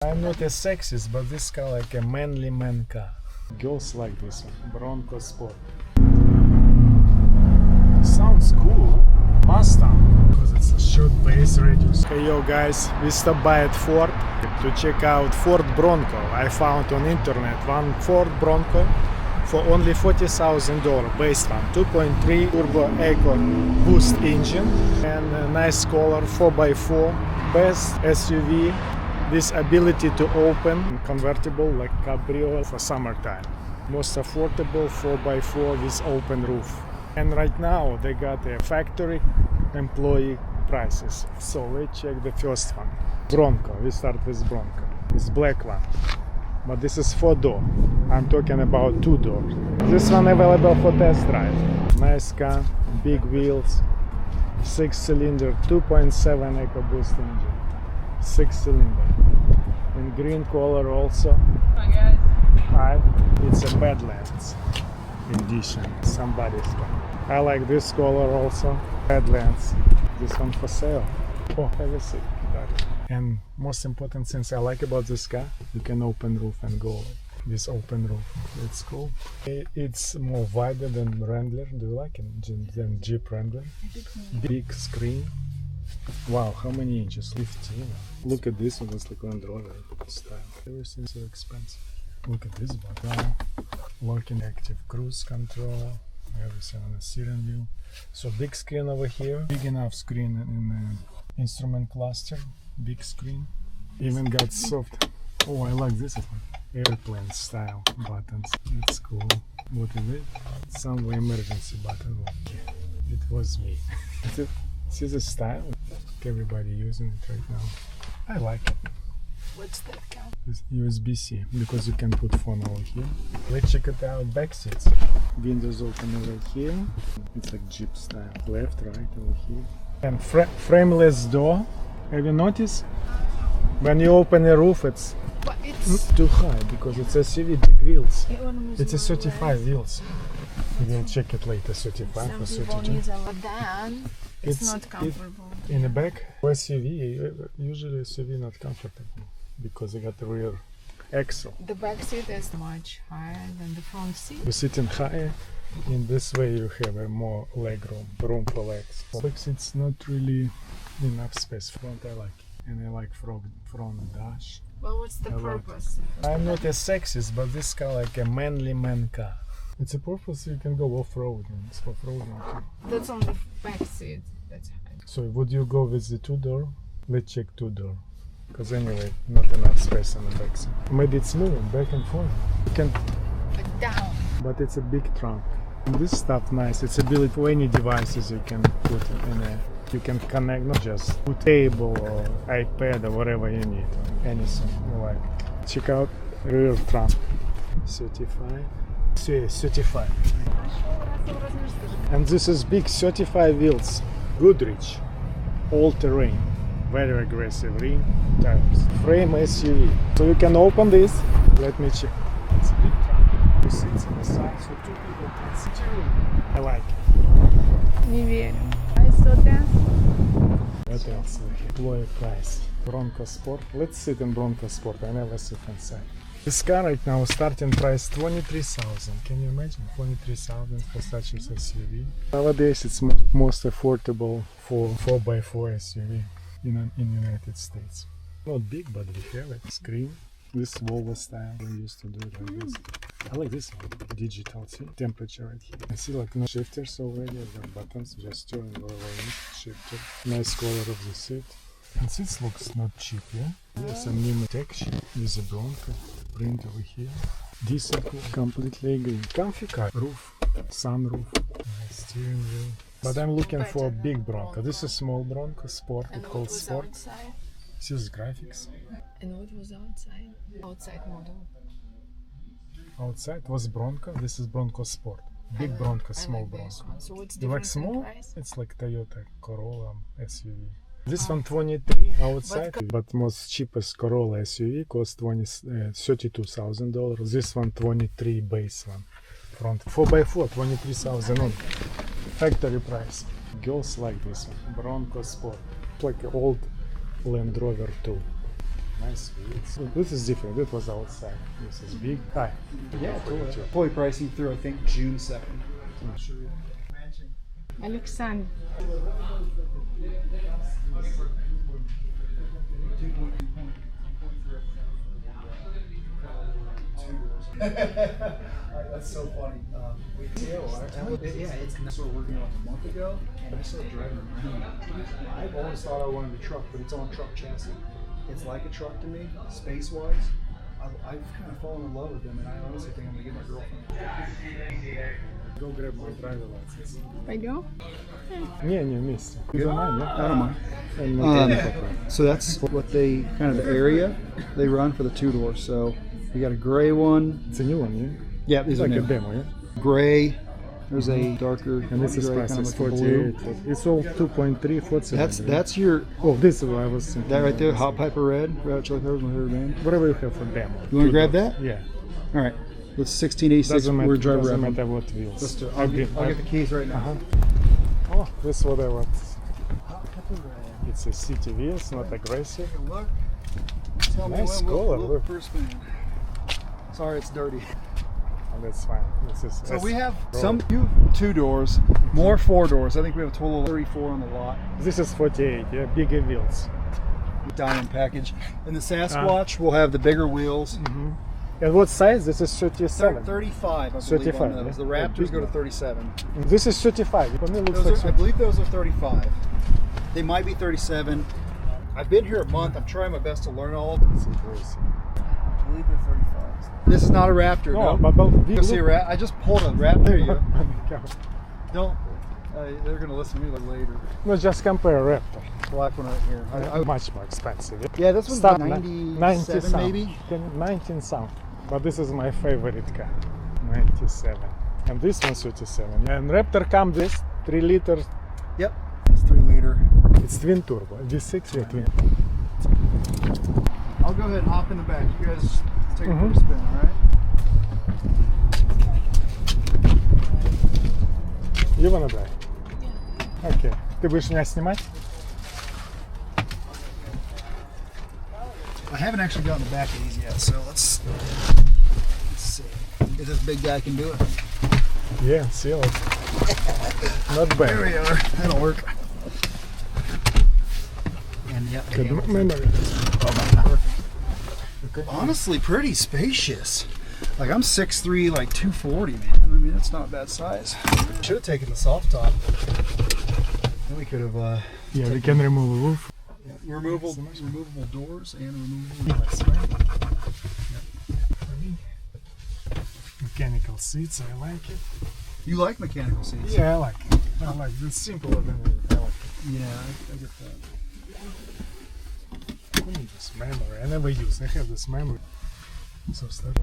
I'm not a sexist, but this car like a manly man car. Girls like this one, Bronco Sport. Sounds cool, Mustang, because it's a short base radius. Hey yo guys, we stopped by at Ford to check out Ford Bronco. I found on internet one Ford Bronco for only $40,000 base one, 2.3 turbo EcoBoost engine and a nice color 4x4, best SUV. This ability to open, convertible like cabrio for summertime. Most affordable 4x4 with open roof. And right now they got a factory employee prices. So let's check the first one. Bronco, we start with Bronco. It's black one. But this is 4-door. I'm talking about 2-door. This one available for test drive. Nice car, big wheels, 6-cylinder, 2.7 EcoBoost engine. 6-cylinder in green color also. Hi guys. Hi. It's a Badlands edition, somebody's car. I like this color also, Badlands. This one for sale. Oh, have a seat. And most important thing I like about this car, you can open roof and go. This open roof, it's cool. It's more wider than Wrangler. Do you like it? Than Jeep Wrangler? Big screen. Wow, how many inches? 15. Look at this one, it's like Land Rover style. Everything's so expensive. Look at this button. Locking active cruise control. Everything on the steering wheel. So big screen over here. Big enough screen in the instrument cluster. Big screen. Even got soft. Oh, I like this one. Airplane style buttons. It's cool. What is it? Some emergency button. Okay. It was me. See the style? Everybody using it right now. I like it. What's that count? It's USB-C because you can put phone over here. Let's check it out. Back seats. Windows open over here. It's like Jeep style. Left, right over here. And frameless door. Have you noticed? When you open the roof, it's too high because it's SUV big wheels. It's a 35 wheels. We'll check it later. 35 or 32. It's not comfortable. In the back, SUV, usually SUV not comfortable because they got the rear axle. The back seat is much higher than the front seat. You're sitting higher. In this way you have a more leg room for legs. Back seat's not really enough space. Front I like, and I like front dash. Well, what's the purpose? I'm not a sexist, but this car like a manly man car. It's a purpose you can go off-roading. It's off-roading too. That's on the back seat. That's high. So would you go with the 2-door? Let's check 2-door. Because anyway, not enough space on the back seat. Maybe it's moving back and forth. You can But down. But it's a big trunk. And this stuff nice. It's a built for any devices you can put in a. You can connect not just to table or iPad or whatever you need. Anything you like. Check out rear trunk. 35. 35. And this is big 35 wheels. Goodrich. All terrain. Very aggressive rim tires. Frame SUV. So you can open this. Let me check. It's a big trunk. Two seats on the side, so 2 people can sit here. I like it. Не верю. I saw that. What else? Employee price. Bronco Sport. Let's sit in Bronco Sport. I never sit inside. This car right now starting price 23,000. Can you imagine 23,000 for such an SUV? Nowadays it's most affordable for 4x4 SUV in United States. Not big, but we have it. Screen. This Volvo style. We used to do it like this. I like this one. Digital. See temperature right here. I see like no shifters already. The buttons just turn shifter. Nice color of the seat. And seats looks not cheap, yeah? There's some new protection with a Bronco print over here. Decent, completely agree. Comfy car. Roof, sunroof, nice steering wheel. But I'm looking for a big Bronco. This is small Bronco, Sport. It calls Sport. Outside? See this graphics. And what was outside? Outside model. Outside was Bronco. This is Bronco Sport. Big Bronco, small Bronco. So what's You like difference small? in price? It's like Toyota Corolla SUV. This one 23 outside, but most cheapest Corolla SUV cost $32,000. This one 23 base one. Front 4x4 23,000 on factory price. Girls like this one. Bronco Sport. Like an old Land Rover too. Nice wheels. This is different. It was outside. This is big. Hi. Yeah, totally. Fully pricing through I think June 2nd. Alexander. That's so funny. It's started working on a month ago, and I started driving around. I've always thought I wanted a truck, but it's on a truck chassis. It's like a truck to me, space-wise. I've kind of fallen in love with them, and I honestly think I'm gonna get my girlfriend. Go grab my driver license. Пойдем? Не, вместе. You don't mind, yeah? I don't mind. And mechanical part. So that's what they kind of the area they run for the two-door. So we got a gray one. It's a new one, yeah? Yeah, these It's like are a new. demo, yeah? Gray. There's a darker And this is gray, price kind of is like a blue. 48. It's all 2.3, 4 cylinder. That's your Oh, this is what I was thinking. that right there, Hot Piper Red, Red Hot Chili Peppers, my favorite band. Whatever you have for demo. You want to grab that? Yeah. All right. Let's 1686. Doesn't matter, We're driver doesn't around. matter what wheels. Let's do it. I'll get the keys right now. Uh-huh. Oh, this is what I want. Hot Pepper Red. It's a CTV, it's not aggressive. Take a look. Tell Nice me when color, we'll look. first spin. Sorry, it's dirty. And that's fine. This is So we have roll. some few two doors, more four doors. I think we have a total of 34 on the lot. This is 48, yeah, bigger wheels. Diamond package. And the Sasquatch will have the bigger wheels. And what size? This is 37. 35, I believe, 35, on those. yeah. The Raptors go to 37. This is 35. For me, it looks Those like are, I believe those are 35. They might be 37. I've been here a month. I'm trying my best to learn all of them. It's aggressive. I believe they're 35. This is not a Raptor. No, No, but Go see a rat. I just pulled a Raptor. There you go. go. Don't. They're gonna listen to me like later. No, just compare Raptor. Black one right here. Much more expensive. Yeah, this one's Start 97 some. maybe. 19 some. But this is my favorite car. 97. And this one's 37. And Raptor comes with 3 liters. Yep. It's 3 liter. It's twin turbo. V6 or twin. I'll go ahead and hop in the back. You guys take it for a spin, all right? You wanna drive? Окей. Ты будешь меня снимать? I haven't actually gotten the back of these yet, so let's see if this big guy can do it. Yeah, see it. Not bad. There we are. That'll work. And yep. Good memory. Honestly, pretty spacious. Like I'm 6'3", like 240, man. I mean, that's not a bad size. Should have taken the soft top. Then we could have. Yeah, we can remove the roof. Removable doors and removable. Mechanical seats, I like it. You like mechanical seats? Yeah, I like it. I like it. It's simpler than it. I like it. Yeah, I get that. I need this memory. I never use. I have this memory. So start.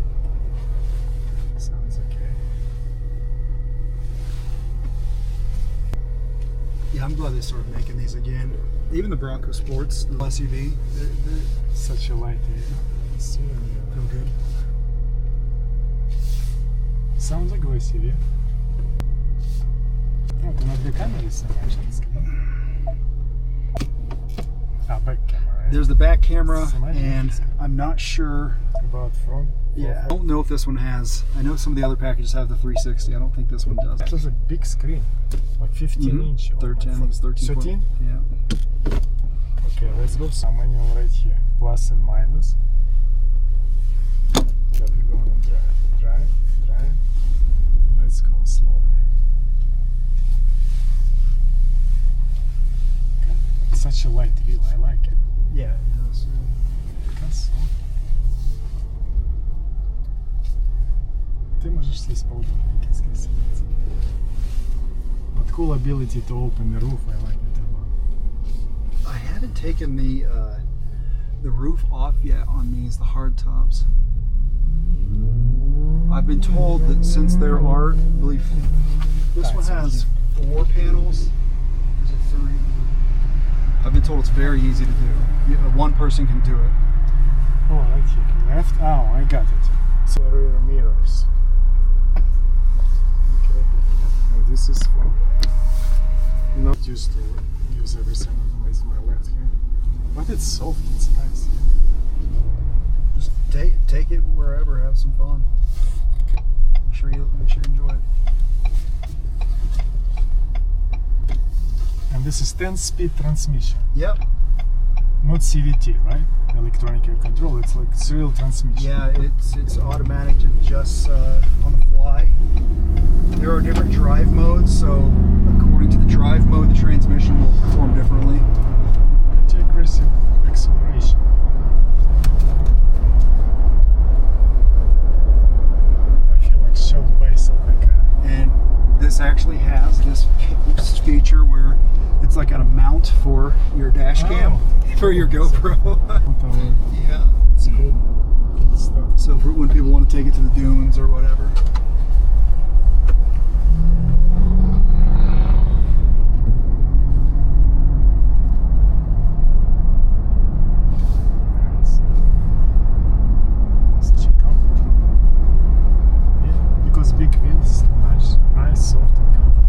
Sounds okay. Yeah, I'm glad they started making these again. Even the Bronco Sports, the SUV, they're Such a light. Steering wheel. feel good. Sounds aggressive, yeah? Ну, ты на 2 камеры снимаешь, так сказать. Back camera, right? There's the back camera, and I'm not sure. About front. Yeah, I don't know if this one has. I know some of the other packages have the 360. I don't think this one does. This is a big screen, like 15 inch. 13, I think it's 13. 13? Yeah. Okay, let's go. Some manual right here. Plus and minus. Then we're going to drive. Let's go slowly. It's such a light wheel, I like it. Yeah, it does. Красота. Ты можешь сесть поудобнее, если сидеть. But cool ability to open the roof, I like it a lot. I haven't taken the roof off yet on these, the hard tops. I've been told that since there are, I believe, this one has 4 panels. Is it 3? I've been told it's very easy to do. One person can do it. Oh, right here. Left? Oh, I got it. So rear mirrors. Okay. And this is for not used to use everything with my left hand. But it's soft, it's nice. take it wherever, have some fun. Make sure you enjoy it. And this is 10-speed transmission. Yep. Not CVT, right? Electronic air control. It's like serial transmission. Yeah, it's automatic, just on the fly. There are different drive modes, so according to the drive mode, the transmission will perform differently. Pretty aggressive acceleration. I feel like short base of the car. And this actually has this feature where it's like got a mount for your dash cam, for your GoPro. Yeah. It's good. Good stuff. So for when people want to take it to the dunes or whatever. Such a comfort. Yeah, because big wheels, nice, soft and comfortable.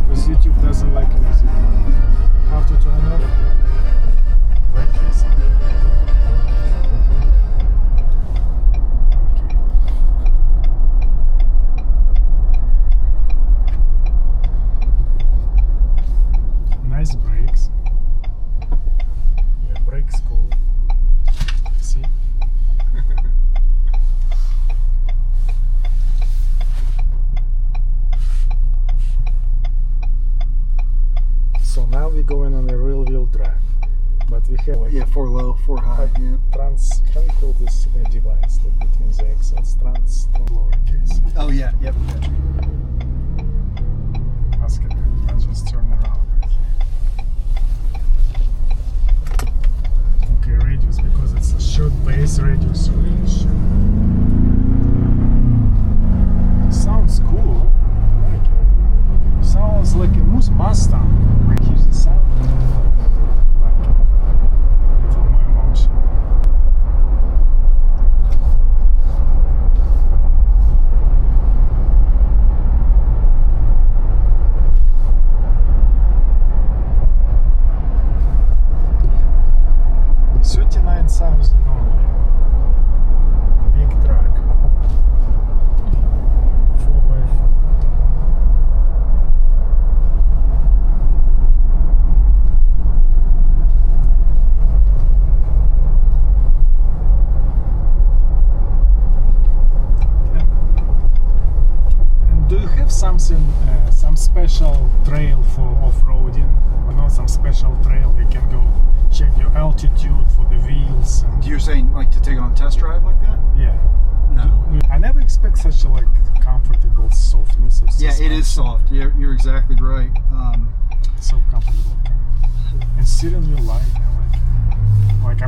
Because YouTube doesn't like music. How to turn off? Right here. Okay. Nice brakes. Yeah, brakes cool. See? So now we're going on a real wheel drive, but we have like Yeah, 4 low, 4 high. Yeah. how do you call this device that between the axles? Lowercase. Oh yeah. Yep. Let's get it. Let's just turn around right here. Okay, radius, because it's a short base radius, really short. Sounds cool. I like it. Sounds like a Mustang. Here's the sound. Like it. It's all my emotion. $39,000 only. Big truck. 4x4. And do you have something, some special trail for off-roading? I know some special trail we can go check your altitude for the wheels. And You're saying like to take it on a test drive like that? yeah. No. I never expect such a like comfortable softness of Yeah, it is suspension. soft. You're exactly right. So comfortable. And steering wheel light, I like it. Like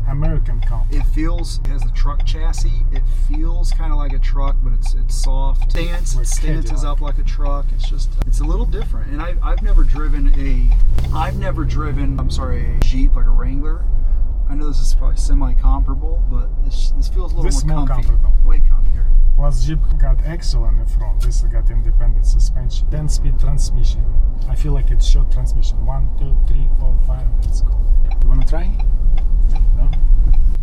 American comfort. It feels, it has a truck chassis. It feels kind of like a truck, but it's soft. Stance Like stances Cadillac. up like a truck. It's a little different. And I've never driven a Jeep, like a Wrangler. I know this is probably semi-comparable, but this feels a little This more more comfy. comfortable. Way comfier. Plus Jeep got axle on the front. This got independent suspension. 10-speed transmission. I feel like it's short transmission. 1, 2, 3, 4, 5. Let's go. You wanna try? No?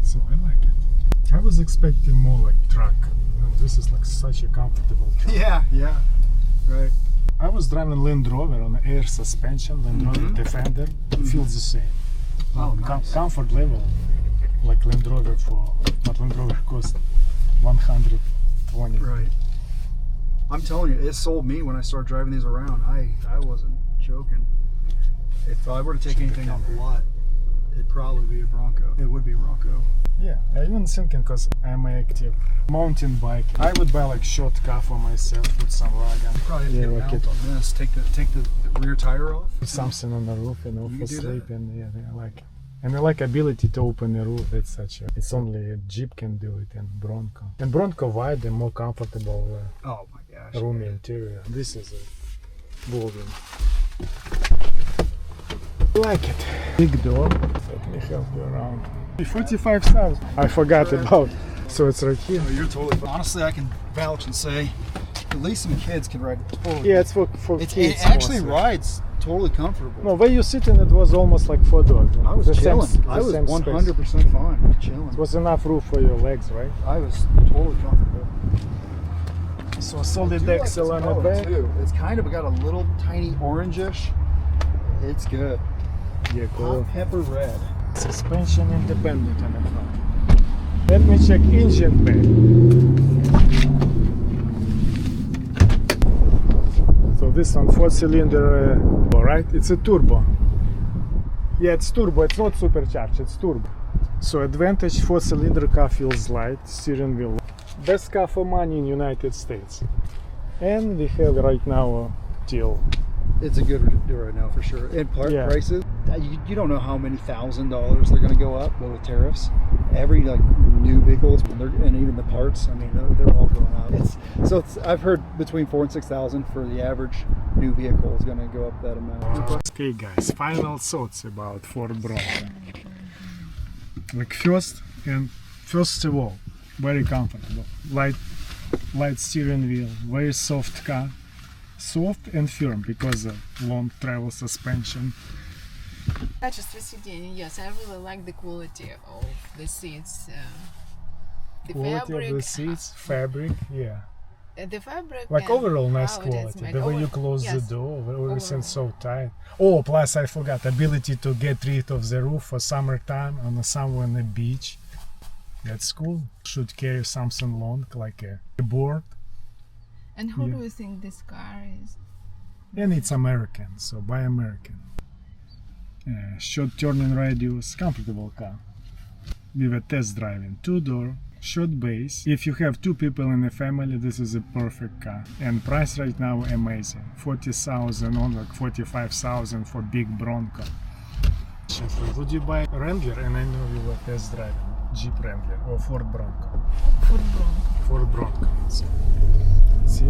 So I like it. I was expecting more like truck. You know, this is like such a comfortable truck. Yeah. Right. I was driving Land Rover on air suspension, Land Rover Defender. It feels the same. Oh, nice. Comfort level, like Land Rover but Land Rover cost 120. Right. I'm telling you, it sold me when I started driving these around. I wasn't joking. If I were to take anything off the lot, it'd probably be a Bronco. It would be a Bronco. Yeah, I even thinking because I'm active. Mountain bike. I would buy like short car for myself, put some rug and You probably have to get a like mount on this. Take the rear tire off. put something on the roof, you know, You for can do that. sleeping. Yeah, I like it. And I like ability to open the roof. It's it's only a Jeep can do it and Bronco. And Bronco wide and more comfortable Oh my gosh. roomy interior. This is a building. I like it. Big door. Let me help you around. 45,000. I forgot about. So it's right here. Oh, you're totally. Honestly, I can vouch and say At least some kids can ride it totally. Yeah, it's for It kids. actually mostly. rides totally comfortable. No, where you sitting, it was almost like for dogs. I was The same- chilling. the I was same space. 100% fine. Chilling. It was enough room for your legs, right? I was totally comfortable. So solid I do axle like on this the color, back. too. It's kind of got a little tiny orangish. It's good. Yeah, cool. Hot pepper red. Suspension independent on the front. Let me check engine bay. So this one 4-cylinder, right? It's a turbo. Yeah, it's turbo. It's not supercharged. It's turbo. So advantage 4-cylinder car feels light. Steering wheel. Best car for money in United States. And we have right now a deal. It's a good deal right now for sure. And Yeah. prices, you don't know how many $1,000s they're going to go up, but with tariffs, every like new vehicles and even the parts, I mean, they're all going up. I've heard between 4,000 and 6,000 for the average new vehicle is going to go up that amount. Okay, guys, final thoughts about Ford Bronco. Like first of all, very comfortable. Light steering wheel, very soft car. Soft and firm because of long travel suspension. Качество сидений, yes, I really like the quality of the seats. The Quality fabric, of the seats, fabric, yeah. The fabric. Like and overall nice how it is quality. made. The way you Over- close yes. the door, everything's so Overall. tight. Oh, plus I forgot, ability to get rid of the roof for summertime on somewhere on the beach. That's cool. Should carry something long like a board. And who Yeah. do you think this car is? And it's American, so buy American. Short turning radius, comfortable car. We were test driving, 2-door, short base. If you have 2 people in the family, this is a perfect car. And price right now amazing, 40,000 on like 45,000 for big Bronco. Would you buy Wrangler? And I know you were test driving Jeep Wrangler or Ford Bronco. Ford Bronco. Ford Bronco. See,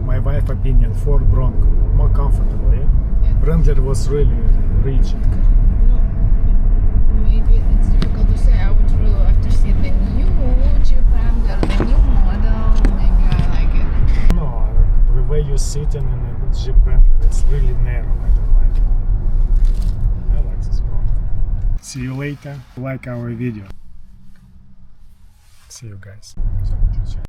my wife opinion, Ford Bronco, more comfortable, yeah? Yeah. Wrangler was really rigid. No, maybe it's difficult to say. I would really like to see the new Jeep Wrangler, the new model. Maybe I like it. No, like the way you're sitting in a Jeep Wrangler, it's really narrow. I don't like it. I like this Bronco. See you later. Like our video. See you guys.